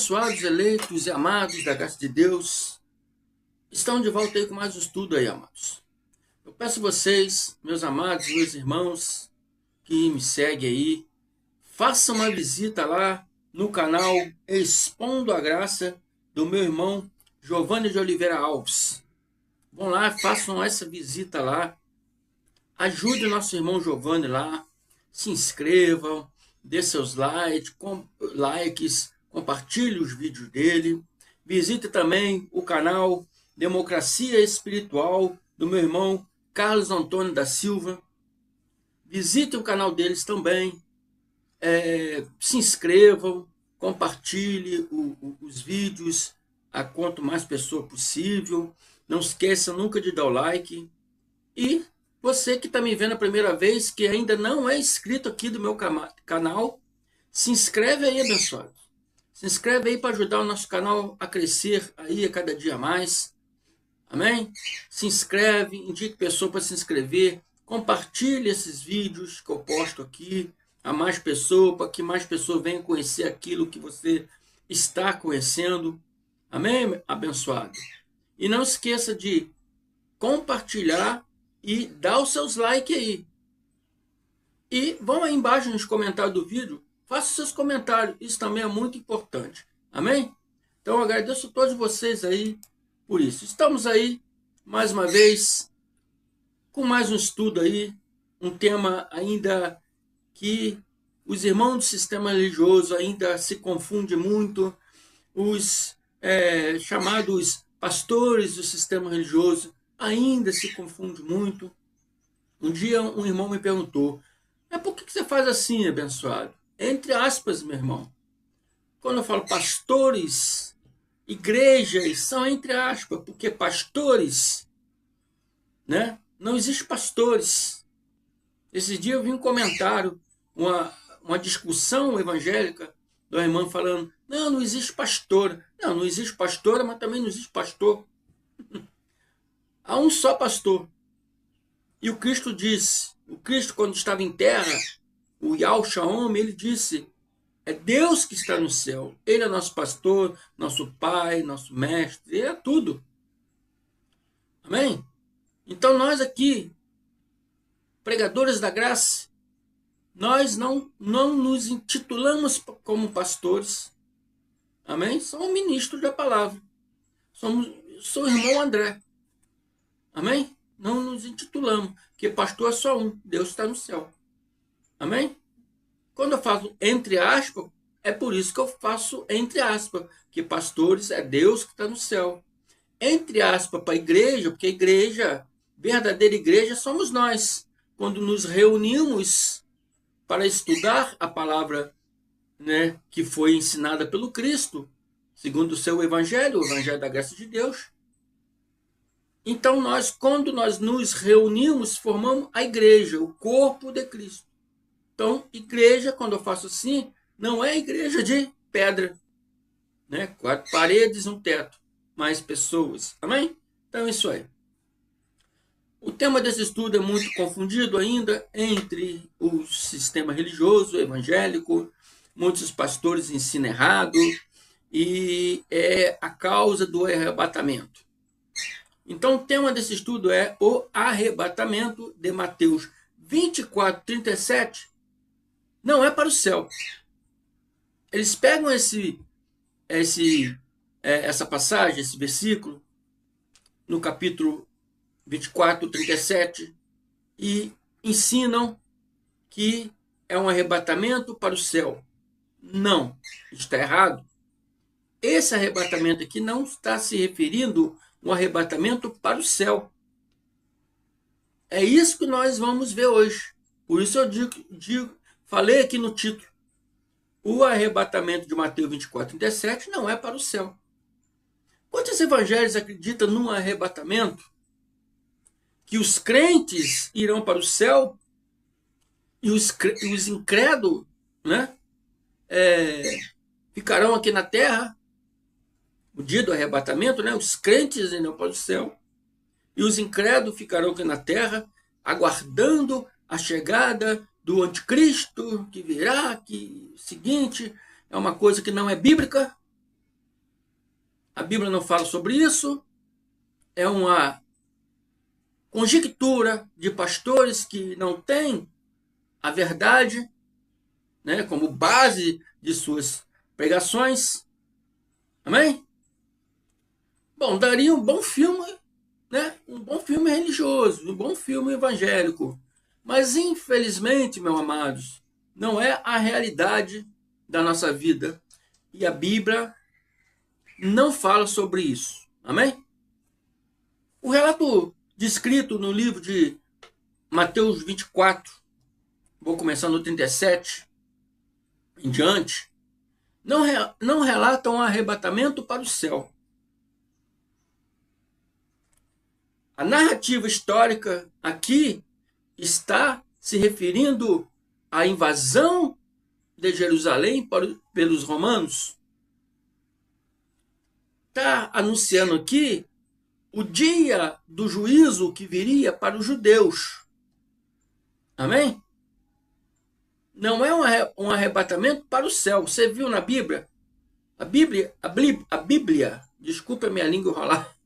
abençoados, eleitos e amados da graça de Deus, estão de volta aí com mais um estudo aí, amados. Eu peço a vocês, meus amados, meus irmãos, que me seguem aí, façam uma visita lá no canal Expondo a Graça do meu irmão Giovanni de Oliveira Alves. Vão lá, façam essa visita lá, ajude o nosso irmão Giovanni lá, se inscrevam, dê seus likes, compartilhe os vídeos dele. Visite também o canal Democracia Espiritual do meu irmão Carlos Antônio da Silva. Visite o canal deles também. Se inscrevam, compartilhe os vídeos a quanto mais pessoa possível. Não esqueça nunca de dar o like. E você que está me vendo a primeira vez, que ainda não é inscrito aqui do meu canal, se inscreve aí, abençoado. Se inscreve aí para ajudar o nosso canal a crescer aí a cada dia mais. Amém? Se inscreve, indique pessoa para se inscrever. Compartilhe esses vídeos que eu posto aqui a mais pessoas, para que mais pessoas venham conhecer aquilo que você está conhecendo. Amém, abençoado? E não esqueça de compartilhar e dar os seus likes aí. E vão aí embaixo nos comentários do vídeo, faça seus comentários, isso também é muito importante. Amém? Então eu agradeço a todos vocês aí por isso. Estamos aí, mais uma vez, com mais um estudo aí, um tema ainda que os irmãos do sistema religioso ainda se confundem muito, os chamados pastores do sistema religioso ainda se confundem muito. Um dia um irmão me perguntou, por que você faz assim, abençoado? Entre aspas, meu irmão. Quando eu falo pastores, igrejas, são entre aspas, porque pastores, né? Não existe pastores. Esse dia eu vi um comentário, uma discussão evangélica do irmão falando, não existe pastora. Não existe pastora, mas também não existe pastor. Há um só pastor. E o Cristo disse, quando estava em terra, o Yahweh Shalom, ele disse, é Deus que está no céu. Ele é nosso pastor, nosso pai, nosso mestre, ele é tudo. Amém? Então nós aqui, pregadores da graça, nós não nos intitulamos como pastores. Amém? Somos ministros da palavra. Sou o irmão André. Amém? Não nos intitulamos, porque pastor é só um, Deus está no céu. Amém? Quando eu faço entre aspas, é por isso que eu faço entre aspas, que pastores é Deus que está no céu. Entre aspas para a igreja, porque a igreja, verdadeira igreja, somos nós. Quando nos reunimos para estudar a palavra, né, que foi ensinada pelo Cristo, segundo o seu evangelho, o evangelho da graça de Deus. Então quando nós nos reunimos, formamos a igreja, o corpo de Cristo. Então, igreja, quando eu faço assim, não é igreja de pedra, né? 4 paredes, um teto, mais pessoas. Amém? Então, é isso aí. O tema desse estudo é muito confundido ainda entre o sistema religioso, evangélico, muitos pastores ensinam errado, e é a causa do arrebatamento. Então, o tema desse estudo é o arrebatamento de Mateus 24, 37. Não é para o céu. Eles pegam essa passagem, esse versículo, no capítulo 24, 37, e ensinam que é um arrebatamento para o céu. Não, está errado. Esse arrebatamento aqui não está se referindo a um arrebatamento para o céu. É isso que nós vamos ver hoje. Por isso eu falei aqui no título. O arrebatamento de Mateus 24, 37 não é para o céu. Quantos evangelhos acreditam num arrebatamento? Que os crentes irão para o céu e os incrédulos, né, ficarão aqui na terra. O dia do arrebatamento, né, os crentes irão para o céu e os incrédulos ficarão aqui na terra, aguardando a chegada do anticristo que virá, que seguinte, é uma coisa que não é bíblica, A Bíblia não fala sobre isso. É uma conjectura de pastores que não têm a verdade, né, como base de suas pregações. Amém? Bom, daria um bom filme, né? Um bom filme religioso, um bom filme evangélico. Mas, infelizmente, meus amados, não é a realidade da nossa vida. E a Bíblia não fala sobre isso. Amém? O relato descrito no livro de Mateus 24, vou começar no 37 em diante, não relata um arrebatamento para o céu. A narrativa histórica aqui está se referindo à invasão de Jerusalém pelos romanos. Está anunciando aqui o dia do juízo que viria para os judeus. Amém? Não é um arrebatamento para o céu. Você viu na Bíblia? A Bíblia, desculpa a minha língua enrolar.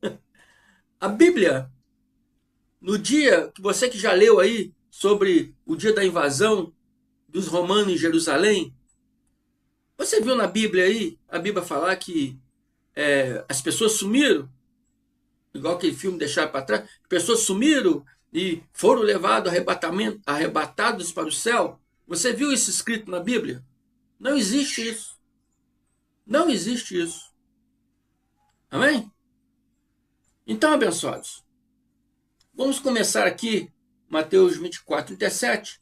A Bíblia, no dia que você que já leu aí sobre o dia da invasão dos romanos em Jerusalém, você viu na Bíblia aí, a Bíblia falar que as pessoas sumiram, igual aquele filme Deixar para Trás, as pessoas sumiram e foram levados arrebatados para o céu. Você viu isso escrito na Bíblia? Não existe isso. Não existe isso. Amém? Então, abençoados, vamos começar aqui, Mateus 24, 37.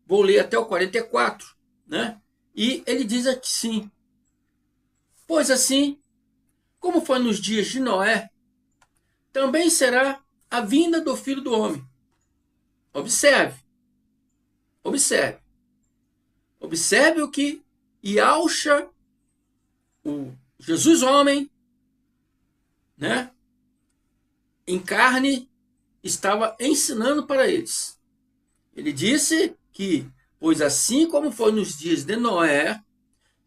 Vou ler até o 44, né? E ele diz aqui sim. Pois assim, como foi nos dias de Noé, também será a vinda do Filho do Homem. Observe. Observe. Observe o que Yahshua, o Jesus homem, né, em carne, estava ensinando para eles. Ele disse que, pois assim como foi nos dias de Noé,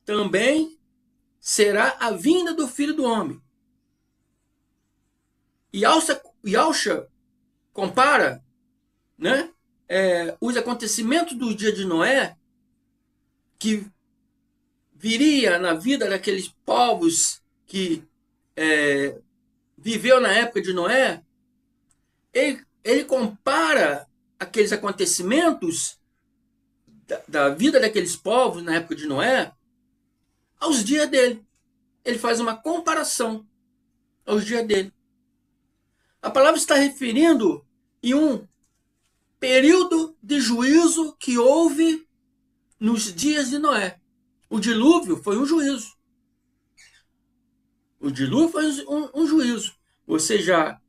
também será a vinda do Filho do Homem. Yahshua compara, né, os acontecimentos do dia de Noé, que viria na vida daqueles povos que viveu na época de Noé. Ele compara aqueles acontecimentos da vida daqueles povos na época de Noé aos dias dele. Ele faz uma comparação aos dias dele. A palavra está referindo em um período de juízo que houve nos dias de Noé. O dilúvio foi um juízo. O dilúvio foi um juízo. Vocês já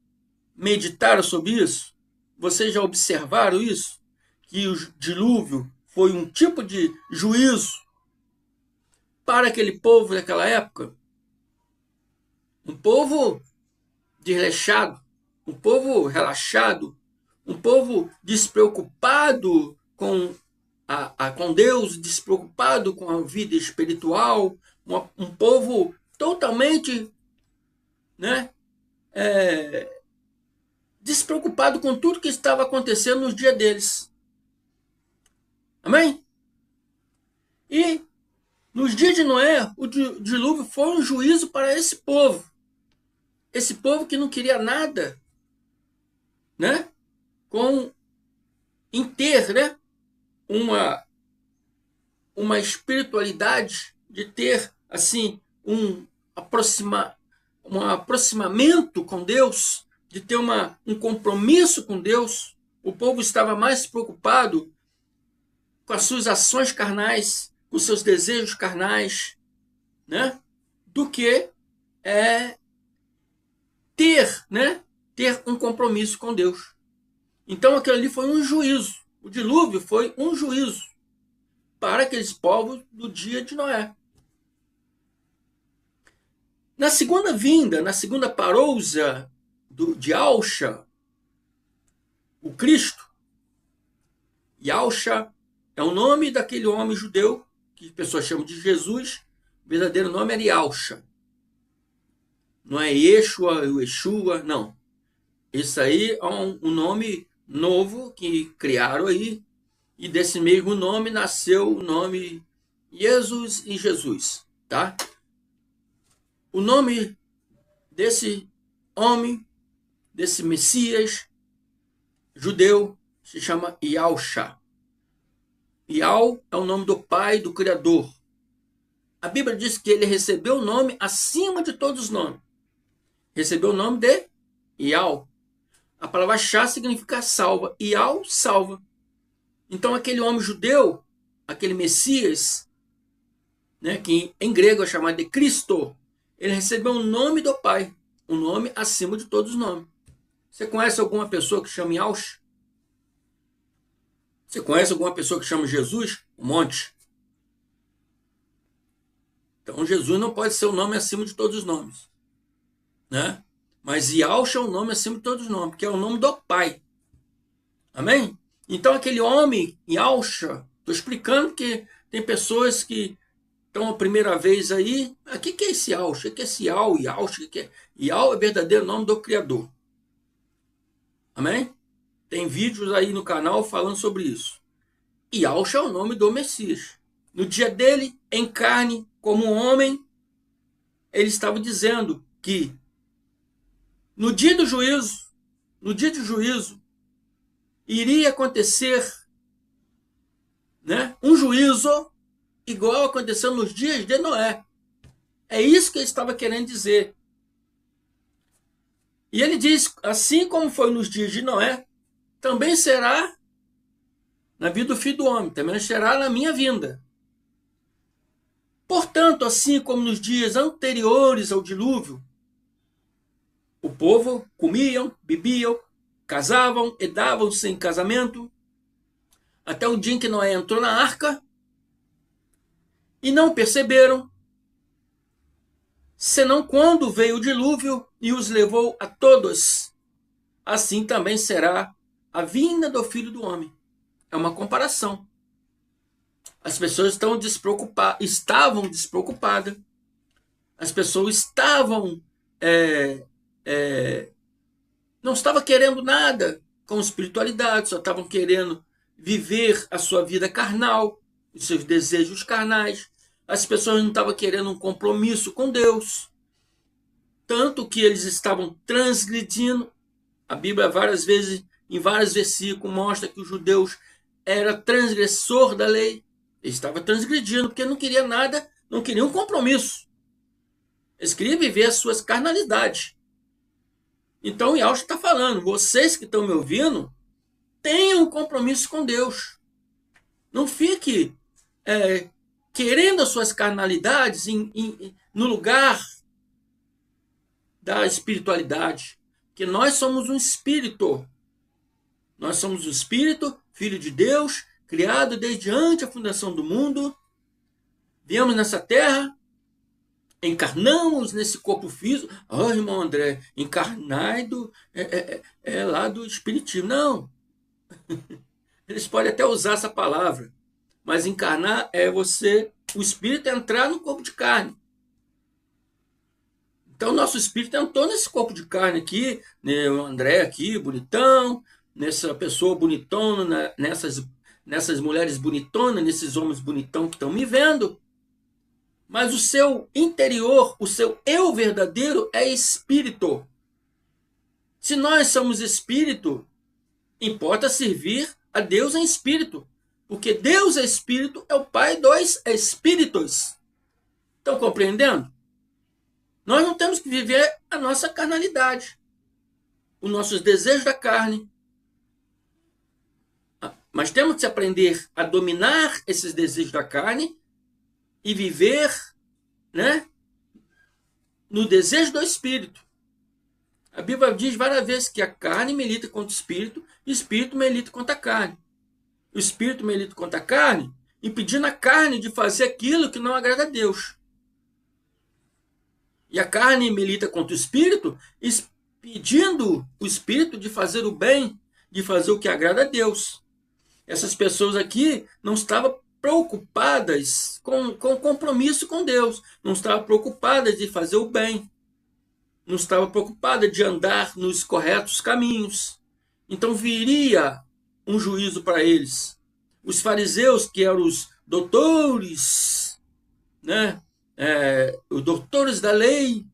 meditaram sobre isso? Vocês já observaram isso? Que o dilúvio foi um tipo de juízo para aquele povo daquela época? Um povo desleixado, um povo relaxado, um povo despreocupado com Deus, despreocupado com a vida espiritual, um povo totalmente, né, despreocupado com tudo que estava acontecendo nos dias deles. Amém? E nos dias de Noé, o dilúvio foi um juízo para esse povo. Esse povo que não queria nada, né, em ter, né, uma espiritualidade, de ter assim um aproximamento com Deus, de ter um compromisso com Deus. O povo estava mais preocupado com as suas ações carnais, com os seus desejos carnais, né, do que ter um compromisso com Deus. Então aquilo ali foi um juízo. O dilúvio foi um juízo para aqueles povos do dia de Noé. Na segunda vinda, na segunda parousia de Yahshua, o Cristo, Yahshua é o nome daquele homem judeu que as pessoas chamam de Jesus. O verdadeiro nome era Yahshua. Não é Yeshua, Yeshua, não. Isso aí é um nome novo que criaram aí, e desse mesmo nome nasceu o nome Jesus e Jesus, tá? O nome desse homem, desse Messias judeu, se chama Yahusha. Yah é o nome do Pai, do Criador. A Bíblia diz que ele recebeu o nome acima de todos os nomes. Recebeu o nome de Yah. A palavra Shá significa salva. Yah salva. Então aquele homem judeu, aquele Messias, né, que em grego é chamado de Cristo, ele recebeu o nome do Pai, um nome acima de todos os nomes. Você conhece alguma pessoa que chama Yahusha? Você conhece alguma pessoa que chama Jesus? Um monte. Então Jesus não pode ser o nome acima de todos os nomes, né? Mas Yahusha é o nome acima de todos os nomes, porque é o nome do Pai. Amém? Então aquele homem, Yahusha, estou explicando que tem pessoas que estão a primeira vez aí. O que é esse Yahusha? O que é esse Yahusha? O que é? Yah é o verdadeiro nome do Criador. Amém? Tem vídeos aí no canal falando sobre isso. Yahusha é o nome do Messias. No dia dele, em carne, como um homem, ele estava dizendo que no dia do juízo, iria acontecer, né, um juízo igual aconteceu nos dias de Noé. É isso que ele estava querendo dizer. E ele diz, assim como foi nos dias de Noé, também será na vida do Filho do Homem, também será na minha vinda. Portanto, assim como nos dias anteriores ao dilúvio, o povo comiam, bebiam, casavam e davam-se em casamento, até o dia em que Noé entrou na arca, e não perceberam, senão quando veio o dilúvio e os levou a todos. Assim também será a vinda do Filho do Homem. É uma comparação. As pessoas estavam despreocupadas. As pessoas estavam não estavam querendo nada com espiritualidade, só estavam querendo viver a sua vida carnal, os seus desejos carnais. As pessoas não estavam querendo um compromisso com Deus. Tanto que eles estavam transgredindo. A Bíblia várias vezes, em vários versículos, mostra que os judeus eram transgressor da lei. Eles estavam transgredindo porque não queriam nada, não queriam um compromisso. Eles queriam viver as suas carnalidades. Então, o Yahusha está falando, vocês que estão me ouvindo, tenham um compromisso com Deus. Não fique querendo as suas carnalidades no lugar da espiritualidade. Porque nós somos um espírito. Nós somos um espírito, filho de Deus, criado desde antes a fundação do mundo. Viemos nessa terra, encarnamos nesse corpo físico. Oh, irmão André, encarnado é lá do espiritismo. Não. Eles podem até usar essa palavra. Mas encarnar é você, o espírito, entrar no corpo de carne. Então, nosso espírito entrou nesse corpo de carne aqui, né, o André aqui, bonitão, nessa pessoa bonitona, nessas mulheres bonitonas, nesses homens bonitão que estão me vendo. Mas o seu interior, o seu eu verdadeiro é espírito. Se nós somos espírito, importa servir a Deus em espírito. Porque Deus é espírito, é o Pai dos espíritos. Estão compreendendo? Nós não temos que viver a nossa carnalidade, os nossos desejos da carne. Mas temos que aprender a dominar esses desejos da carne e viver, né, no desejo do espírito. A Bíblia diz várias vezes que a carne milita contra o espírito e o espírito milita contra a carne. O espírito milita contra a carne, impedindo a carne de fazer aquilo que não agrada a Deus. E a carne milita contra o espírito, impedindo o espírito de fazer o bem, de fazer o que agrada a Deus. Essas pessoas aqui não estavam preocupadas com compromisso com Deus, não estavam preocupadas de fazer o bem. não estava preocupada de andar nos corretos caminhos. Então viria um juízo para eles. Os fariseus, que eram os doutores, né? Os doutores da lei,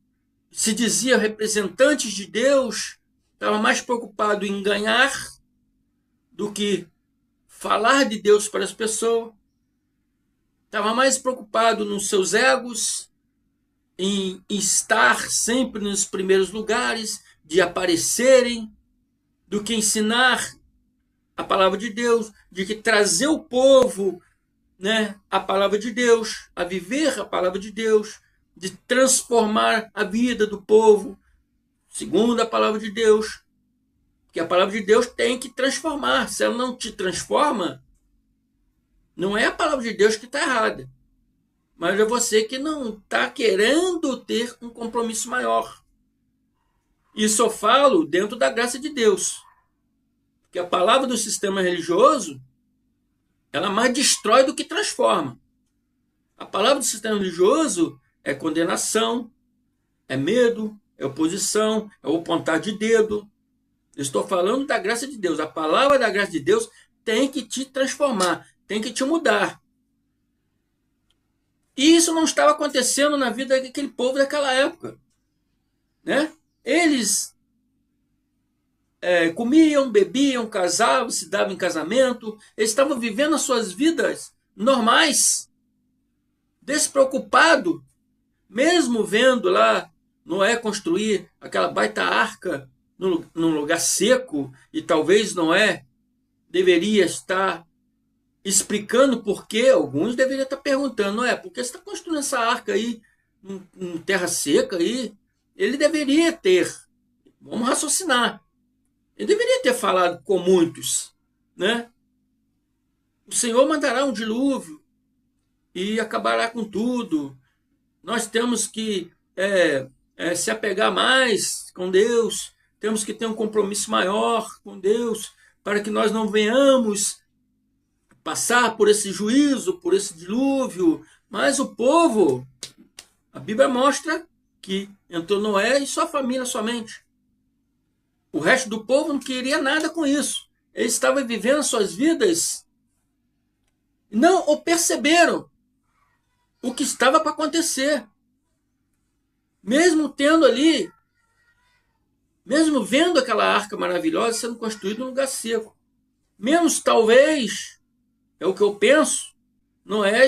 se diziam representantes de Deus, estavam mais preocupados em ganhar do que falar de Deus para as pessoas. Estava mais preocupado nos seus egos, em estar sempre nos primeiros lugares, de aparecerem, do que ensinar a palavra de Deus, de que trazer o povo, né, a palavra de Deus, a viver a palavra de Deus, de transformar a vida do povo, segundo a palavra de Deus. Porque a palavra de Deus tem que transformar. Se ela não te transforma, não é a palavra de Deus que está errada, mas é você que não está querendo ter um compromisso maior. Isso eu falo dentro da graça de Deus. Porque a palavra do sistema religioso, ela mais destrói do que transforma. A palavra do sistema religioso é condenação, é medo, é oposição, é o apontar de dedo. Eu estou falando da graça de Deus. A palavra da graça de Deus tem que te transformar, tem que te mudar. E isso não estava acontecendo na vida daquele povo daquela época, né? Eles comiam, bebiam, casavam, se davam em casamento. Eles estavam vivendo as suas vidas normais, despreocupado, mesmo vendo lá Noé construir aquela baita arca num lugar seco, e talvez Noé deveria estar explicando por quê. Alguns deveriam estar perguntando: Noé, por que você está construindo essa arca aí em terra seca aí? Ele deveria ter, vamos raciocinar, ele deveria ter falado com muitos, né? O Senhor mandará um dilúvio e acabará com tudo. Nós temos que se apegar mais com Deus, temos que ter um compromisso maior com Deus, para que nós não venhamos passar por esse juízo, por esse dilúvio. Mas o povo, a Bíblia mostra que entrou Noé e sua família somente. O resto do povo não queria nada com isso. Eles estavam vivendo suas vidas e não o perceberam o que estava para acontecer. Mesmo tendo ali, mesmo vendo aquela arca maravilhosa sendo construída num lugar seco. Menos talvez, é o que eu penso, Noé,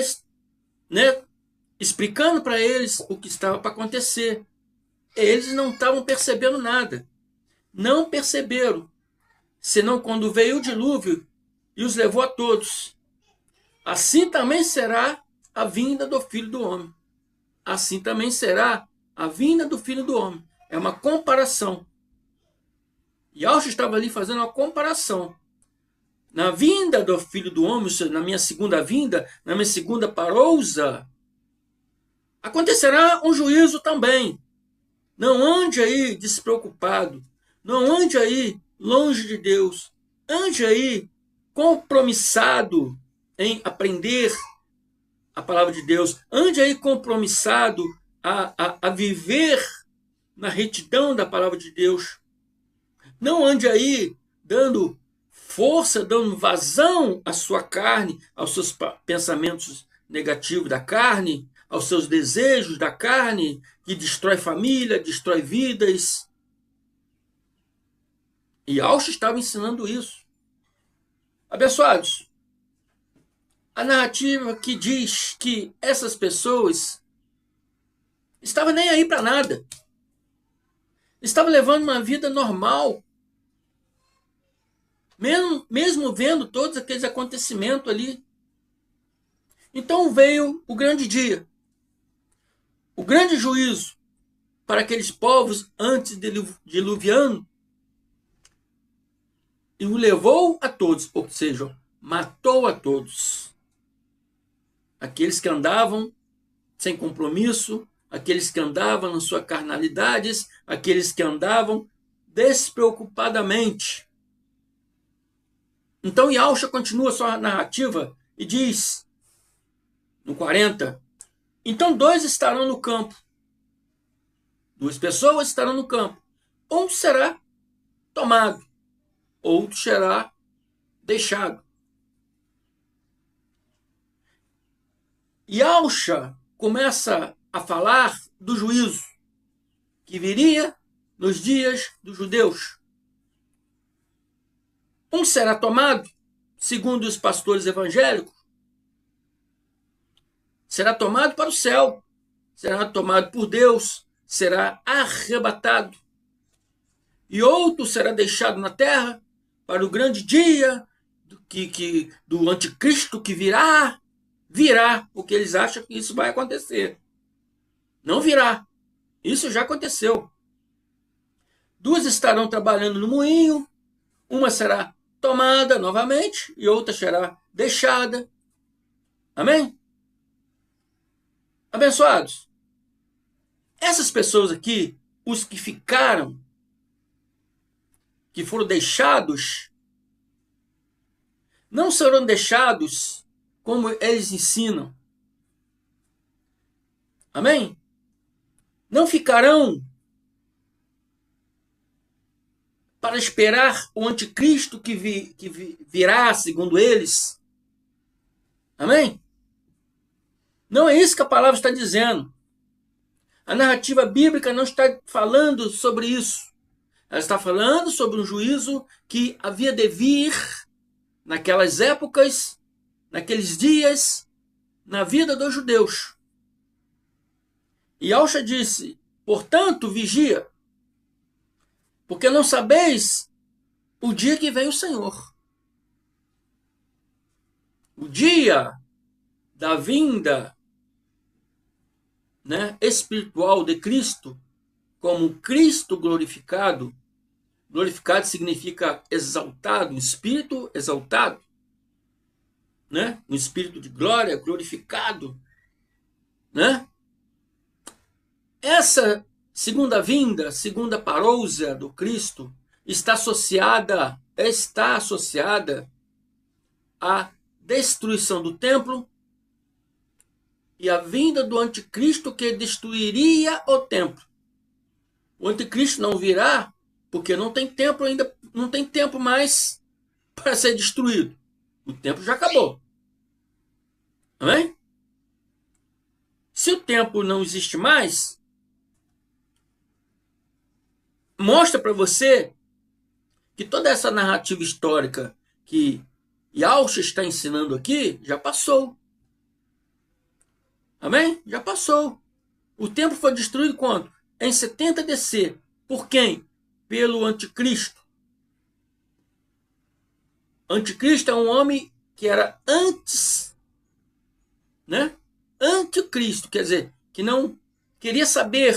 né, explicando para eles o que estava para acontecer. Eles não estavam percebendo nada. Não perceberam, senão quando veio o dilúvio e os levou a todos. Assim também será a vinda do Filho do Homem. Assim também será a vinda do Filho do Homem. É uma comparação. E Yahshua estava ali fazendo uma comparação. Na vinda do Filho do Homem, na minha segunda vinda, na minha segunda parousa, acontecerá um juízo também. Não ande aí despreocupado. Não ande aí longe de Deus. Ande aí compromissado em aprender a palavra de Deus. Ande aí compromissado a viver na retidão da palavra de Deus. Não ande aí dando força, dando vazão à sua carne, aos seus pensamentos negativos da carne, aos seus desejos da carne, que destrói família, destrói vidas. E Yahshua estava ensinando isso. Abençoados, a narrativa que diz que essas pessoas estavam nem aí para nada. Estavam levando uma vida normal. Mesmo vendo todos aqueles acontecimentos ali. Então veio o grande dia. O grande juízo para aqueles povos antes diluviano. E o levou a todos, ou seja, matou a todos. Aqueles que andavam sem compromisso, aqueles que andavam nas suas carnalidades, aqueles que andavam despreocupadamente. Então Yahshua continua sua narrativa e diz, no 40, então 2 estarão no campo, Duas pessoas estarão no campo. Um será tomado, outro será deixado. E Alcha começa a falar do juízo que viria nos dias dos judeus. Um será tomado, segundo os pastores evangélicos, será tomado para o céu, será tomado por Deus, será arrebatado. E outro será deixado na terra para o grande dia do anticristo que virá, porque eles acham que isso vai acontecer. Não virá. Isso já aconteceu. Duas estarão trabalhando no moinho, uma será tomada novamente e outra será deixada. Amém? Abençoados. Essas pessoas aqui, os que ficaram, que foram deixados, não serão deixados como eles ensinam. Amém? Não ficarão para esperar o anticristo que virá, segundo eles. Amém? Não é isso que a palavra está dizendo. A narrativa bíblica não está falando sobre isso. Ela está falando sobre um juízo que havia de vir naquelas épocas, naqueles dias, na vida dos judeus. E Alcha disse, portanto, vigia, porque não sabeis o dia que vem o Senhor. O dia da vinda, espiritual de Cristo, como Cristo glorificado. Glorificado significa exaltado, um espírito exaltado, um espírito de glória, glorificado, Essa segunda vinda, segunda parousia do Cristo, está associada à destruição do templo e à vinda do anticristo que destruiria o templo. O anticristo não virá porque não tem templo ainda, não tem tempo mais para ser destruído. O tempo já acabou. Amém? Se o tempo não existe mais, mostra para você que toda essa narrativa histórica que Alcha está ensinando aqui já passou. Amém? Já passou. O templo foi destruído quando? Em 70 DC. Por quem? Pelo anticristo. Anticristo é um homem que era antes, Anticristo, quer dizer, que não queria saber,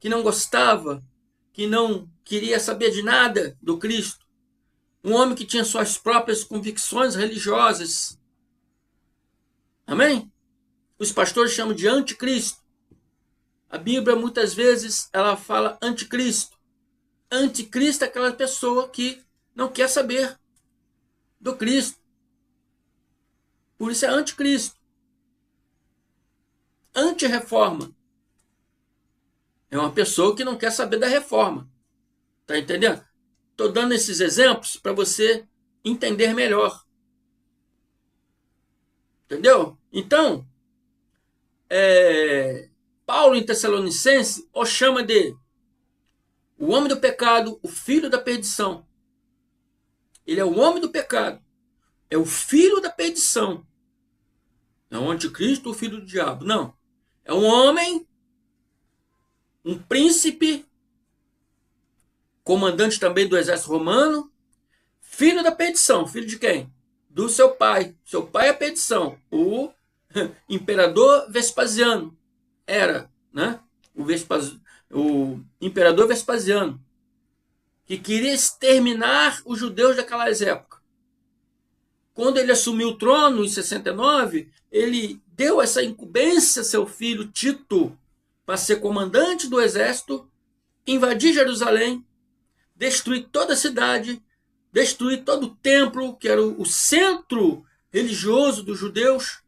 que não gostava, que não queria saber de nada do Cristo. Um homem que tinha suas próprias convicções religiosas. Amém? Os pastores chamam de anticristo. A Bíblia, muitas vezes, ela fala anticristo. Anticristo é aquela pessoa que não quer saber do Cristo. Por isso é anticristo. Anti-reforma. É uma pessoa que não quer saber da reforma. Tá entendendo? Estou dando esses exemplos para você entender melhor. Entendeu? Então, Paulo em Tessalonicense o chama de o homem do pecado, o filho da perdição. Ele é o homem do pecado. É o filho da perdição. Não é o anticristo, o filho do diabo. Não. É um homem, um príncipe, comandante também do exército romano, filho da perdição. Filho de quem? Do seu pai. Seu pai é a perdição. O imperador Vespasiano era, o imperador Vespasiano, que queria exterminar os judeus daquelas épocas. Quando ele assumiu o trono em 69, ele deu essa incumbência a seu filho Tito para ser comandante do exército, invadir Jerusalém, destruir toda a cidade, destruir todo o templo, que era o centro religioso dos judeus,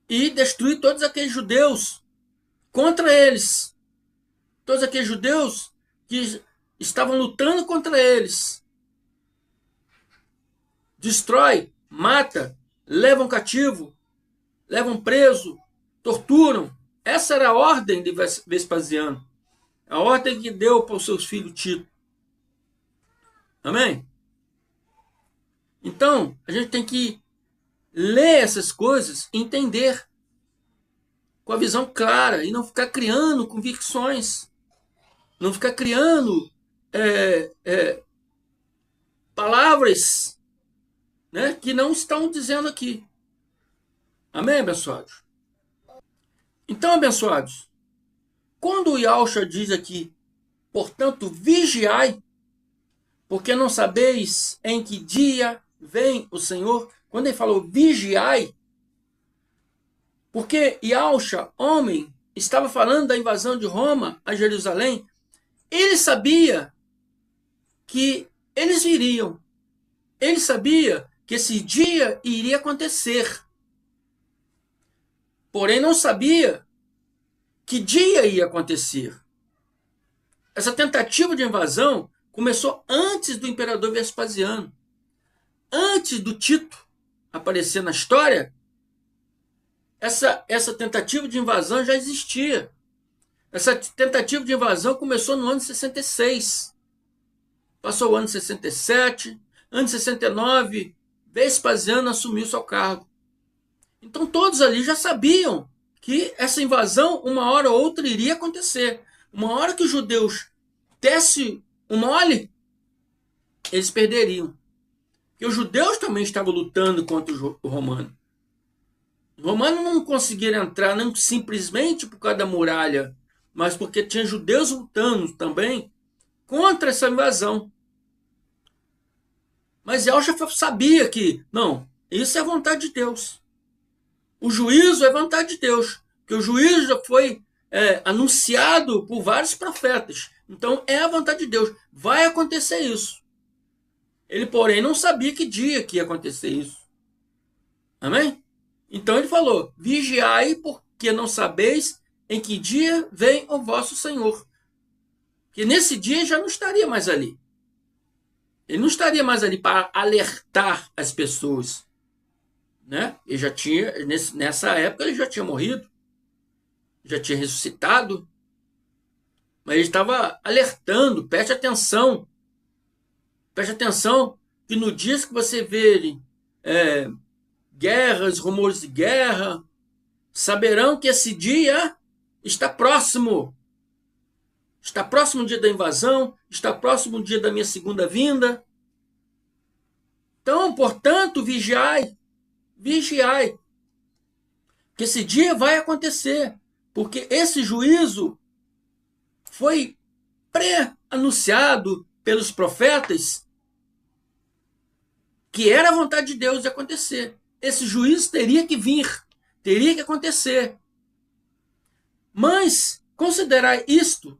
e destruir todos aqueles judeus contra eles. todos aqueles judeus que estavam lutando contra eles. Destrói, mata, levam cativo, levam preso, torturam. Essa era a ordem de Vespasiano. A ordem que deu para os seus filhos Tito. Amém? Então, a gente tem que ler essas coisas e entender com a visão clara e não ficar criando convicções, não ficar criando palavras, né, que não estão dizendo aqui. Amém, abençoados? Então, abençoados, quando o Yahshua diz aqui, portanto, vigiai, porque não sabeis em que dia vem o Senhor. Quando ele falou vigiai, porque Yahshua, homem, estava falando da invasão de Roma a Jerusalém, ele sabia que eles viriam. Ele sabia que esse dia iria acontecer. Porém, não sabia que dia ia acontecer. Essa tentativa de invasão começou antes do imperador Vespasiano. Antes do Tito aparecer na história, essa tentativa de invasão já existia. Essa tentativa de invasão começou no ano de 66. Passou o ano de 67. Ano de 69, Vespasiano assumiu seu cargo. Então todos ali já sabiam que essa invasão, uma hora ou outra, iria acontecer. Uma hora que os judeus dessem um mole, eles perderiam. Porque os judeus também estavam lutando contra o romano. Os romanos não conseguiram entrar não simplesmente por causa da muralha, mas porque tinha judeus lutando também contra essa invasão. Mas Yahshua sabia que, não, isso é a vontade de Deus. O juízo é a vontade de Deus. Porque o juízo já foi anunciado por vários profetas. Então é a vontade de Deus. Vai acontecer isso. Ele, porém, não sabia que dia que ia acontecer isso. Amém? Então ele falou, vigiai, porque não sabeis em que dia vem o vosso Senhor. Que nesse dia já não estaria mais ali. Ele não estaria mais ali para alertar as pessoas. Né? Ele já tinha, nessa época ele já tinha morrido. Já tinha ressuscitado. Mas ele estava alertando, preste atenção. Preste atenção que no dia que você vê guerras, rumores de guerra, saberão que esse dia está próximo. Está próximo o dia da invasão, está próximo o dia da minha segunda vinda. Então, portanto, vigiai. Vigiai. Que esse dia vai acontecer. Porque esse juízo foi pré-anunciado pelos profetas que era a vontade de Deus de acontecer. Esse juízo teria que vir, teria que acontecer. Mas considerai isto,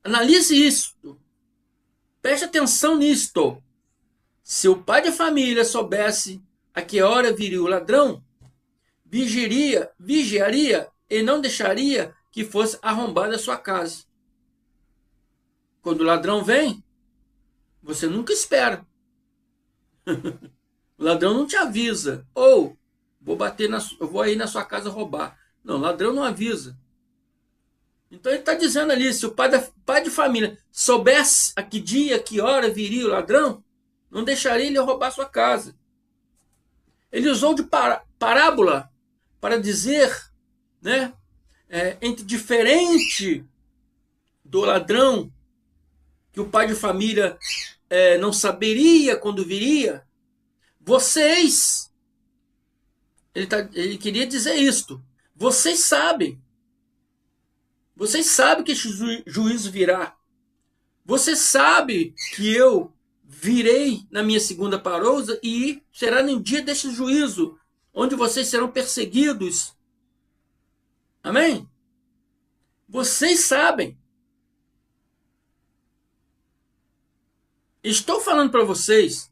analise isto, preste atenção nisto. Se o pai de família soubesse a que hora viria o ladrão, vigiaria e não deixaria que fosse arrombada a sua casa. Quando o ladrão vem, você nunca espera. O ladrão não te avisa. Ou, eu vou aí na sua casa roubar. Não, o ladrão não avisa. Então ele está dizendo ali, se o pai de família soubesse a que dia, que hora viria o ladrão, não deixaria ele roubar sua casa. Ele usou de parábola para dizer, né, entre diferente do ladrão, que o pai de família não saberia quando viria, vocês, ele queria dizer isto, vocês sabem que esse juízo virá, você sabe que eu virei na minha segunda parousa e será no dia deste juízo, onde vocês serão perseguidos. Amém? Vocês sabem. Estou falando para vocês.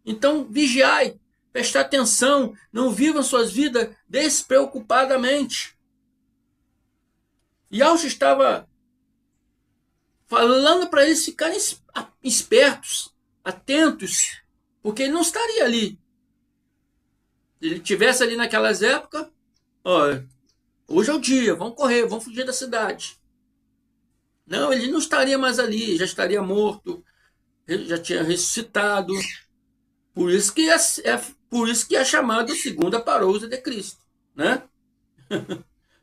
Então, vigiai. prestar atenção, não vivam suas vidas despreocupadamente. Yahshua estava falando para eles ficarem espertos, atentos, porque ele não estaria ali. Se ele estivesse ali naquelas épocas, olha, hoje é o dia, vamos correr, vamos fugir da cidade. Não, ele não estaria mais ali, já estaria morto, ele já tinha ressuscitado. Por isso que é chamado segunda parousia de Cristo, né?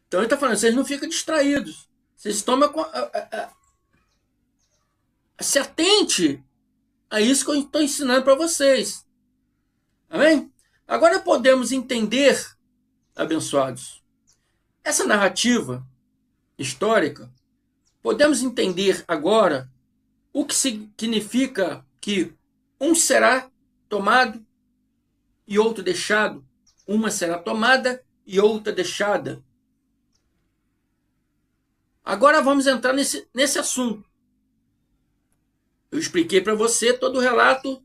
Então ele está falando, vocês não ficam distraídos, vocês tomam se atente a isso que eu estou ensinando para vocês. Amém? Agora podemos entender, abençoados, essa narrativa histórica, podemos entender agora o que significa que um será tomado e outro deixado, uma será tomada e outra deixada. Agora vamos entrar nesse assunto. Eu expliquei para você todo o relato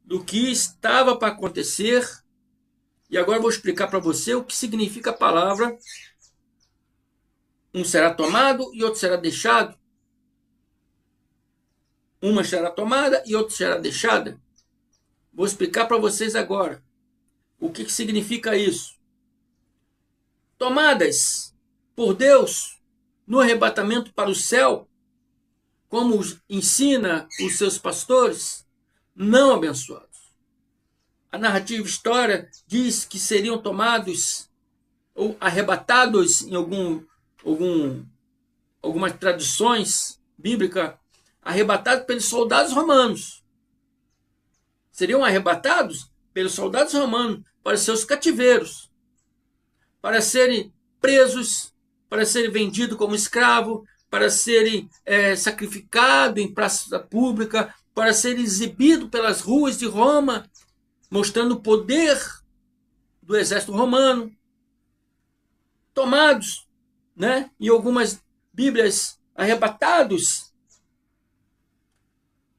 do que estava para acontecer e agora eu vou explicar para você o que significa a palavra um será tomado e outro será deixado. Uma será tomada e outra será deixada. Vou explicar para vocês agora o que significa isso. Tomadas por Deus no arrebatamento para o céu, como ensina os seus pastores, não abençoados. A narrativa história diz que seriam tomados ou arrebatados em algumas tradições bíblicas, arrebatados pelos soldados romanos. Seriam arrebatados pelos soldados romanos para seus cativeiros, para serem presos, para serem vendidos como escravo, para serem sacrificados em praça pública, para serem exibidos pelas ruas de Roma, mostrando o poder do exército romano. Tomados, né, em algumas bíblias, arrebatados,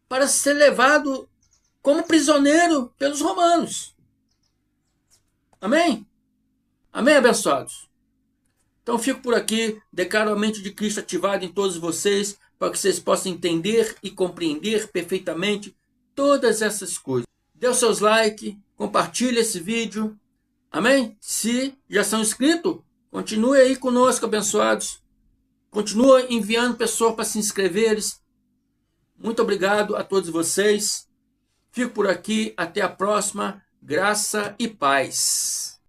para ser levado como prisioneiro pelos romanos. Amém? Amém, abençoados? Então fico por aqui, declaro a mente de Cristo ativada em todos vocês, para que vocês possam entender e compreender perfeitamente todas essas coisas. Dê os seus likes, compartilhe esse vídeo. Amém? Se já são inscritos, continue aí conosco, abençoados. Continua enviando pessoas para se inscreverem. Muito obrigado a todos vocês. Fico por aqui. Até a próxima. Graça e paz.